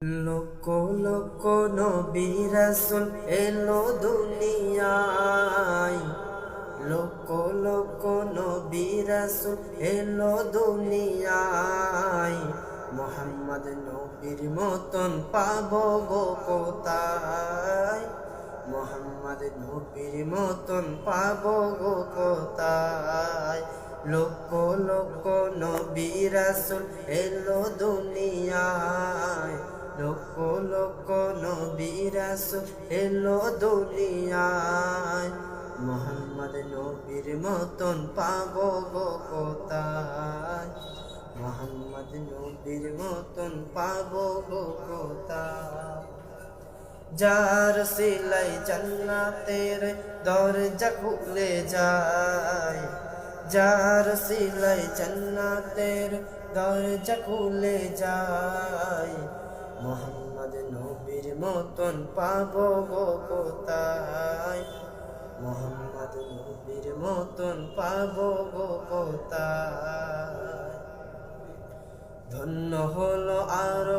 লোক লোক নবী রাসূল এলো দুনিয়ায়, লোক লোক নবী রাসূল এলো দুনিয়ায়। মুহাম্মদ নবীর মতন পাবো গো কোথায়, মুহাম্মদ নবীর মতন পাবো গো কোথায়। লোক লোক নবী রাসূল এলো দুনিয়ায়, লোক লোক নবী রাসূল এলো দুনিয়ায়। মুহাম্মদ নবীর মতন পাবো গো কোথায়, মুহাম্মদ নবীর মতন পাবো গো কোথায়। যার সিলাই জান্নাতের দরজা খুলে যায়, যার সিলাই জান্নাতের দরজা খুলে যায়। মুহাম্মদ নবীর মতন পাবো গো কোথায়, মুহাম্মদ নবীর মতন পাবো গো কোথায়। ধন্য হলো আরো